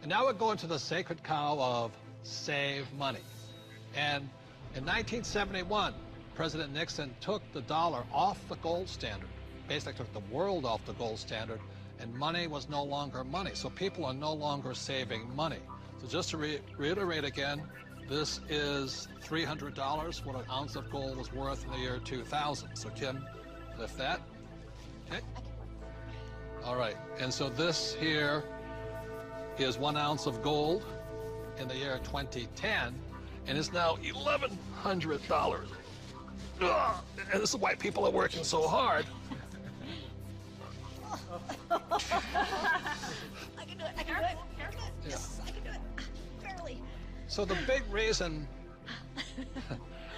And now we're going to the sacred cow of save money. And in 1971, President Nixon took the dollar off the gold standard, basically took the world off the gold standard, and money was no longer money. So people are no longer saving money. So just to reiterate again, this is $300, what an ounce of gold was worth in the year 2000. So Kim, lift that. Okay. All right, and so this here is 1 ounce of gold in the year 2010, and it's now $1,100. Ugh, and this is why people are working so hard. I can do it, I can do it. Yes, I can do it. Barely. So the big reason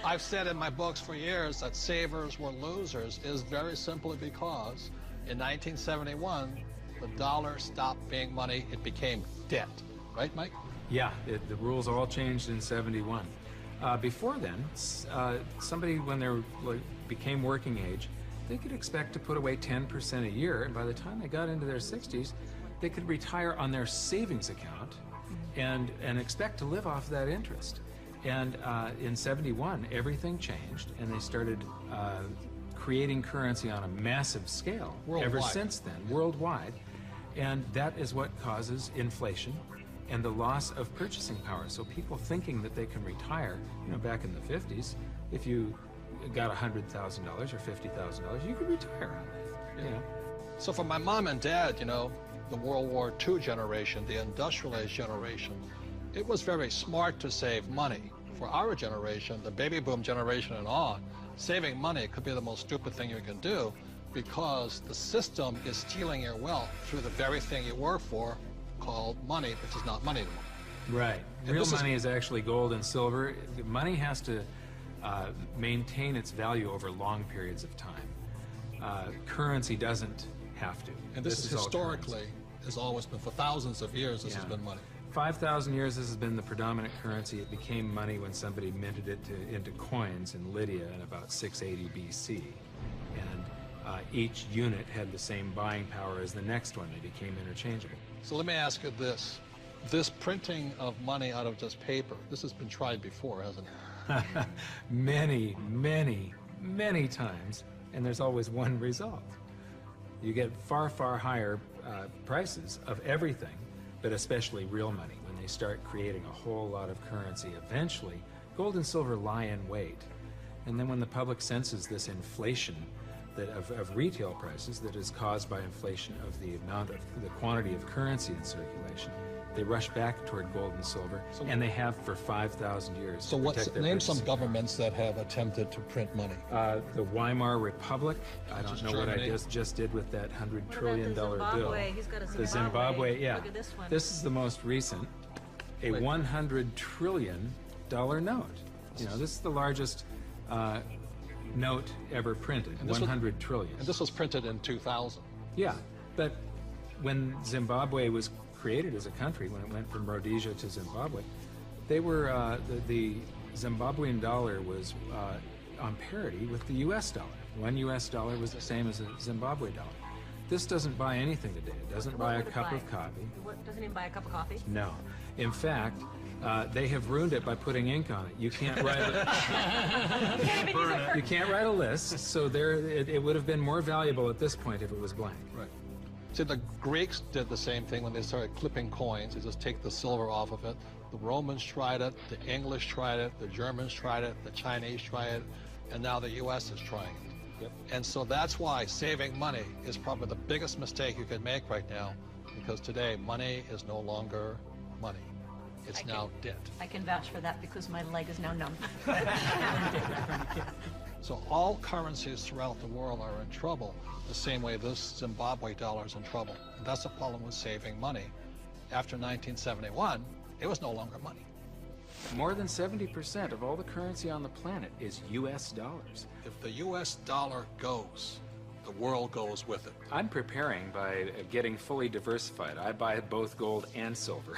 I've said in my books for years that savers were losers is very simply because in 1971, the dollar stopped being money, it became debt. Right, Mike? Yeah, the rules all changed in '71. Before then, somebody, when they became working age, they could expect to put away 10% a year, and by the time they got into their 60s, they could retire on their savings account and expect to live off that interest. And in '71, everything changed, and they started creating currency on a massive scale. Worldwide. Ever since then, worldwide. And that is what causes inflation and the loss of purchasing power. So people thinking that they can retire, you know, back in the 50s, if you got $100,000 or $50,000, you could retire on that. You know? So for my mom and dad, you know, the World War II generation, the industrial age generation, it was very smart to save money. For our generation, the baby boom generation and on, saving money could be the most stupid thing you can do because the system is stealing your wealth through the very thing you work for, called money, which is not money anymore. Right. Real money is actually gold and silver. Money has to maintain its value over long periods of time. Currency doesn't have to. And this is historically, has always been, for thousands of years, this has been money. 5,000 years this has been the predominant currency. It became money when somebody minted it into coins in Lydia in about 680 BC. And each unit had the same buying power as the next one. They became interchangeable. So let me ask you this. This printing of money out of just paper, this has been tried before, hasn't it? Many, many, many times, and there's always one result. You get far, far higher prices of everything, but especially real money. When they start creating a whole lot of currency, eventually gold and silver lie in wait. And then when the public senses this inflation of retail prices that is caused by inflation of the quantity of currency in circulation, they rush back toward gold and silver, and they have for 5,000 years. So name some governments that have attempted to print money. The Weimar Republic. I don't know Germany. What I just did with that $100 trillion bill. He's got a Zimbabwe. The Zimbabwe, yeah. Look at this one. This is the most recent, a $100 trillion note. You know, this is the largest note ever printed, 100 trillion. And this was printed in 2000. Yeah, but when Zimbabwe was created as a country, when it went from Rhodesia to Zimbabwe, they were, the Zimbabwean dollar was on parity with the US dollar. One US dollar was the same as a Zimbabwe dollar. This doesn't buy anything today. It doesn't buy a cup of coffee. Doesn't even buy a cup of coffee? No. In fact, they have ruined it by putting ink on it. You can't write you can't write a list, so it would have been more valuable at this point if it was blank. Right. See, the Greeks did the same thing when they started clipping coins. They just take the silver off of it. The Romans tried it, the English tried it, the Germans tried it, the Chinese tried it, and now the US is trying it. Yep. And so that's why saving money is probably the biggest mistake you could make right now, because today money is no longer money. It's now debt. I can vouch for that because my leg is now numb. So all currencies throughout the world are in trouble, the same way this Zimbabwe dollar is in trouble. And that's the problem with saving money. After 1971, it was no longer money. More than 70% of all the currency on the planet is US dollars. If the US dollar goes, the world goes with it. I'm preparing by getting fully diversified. I buy both gold and silver.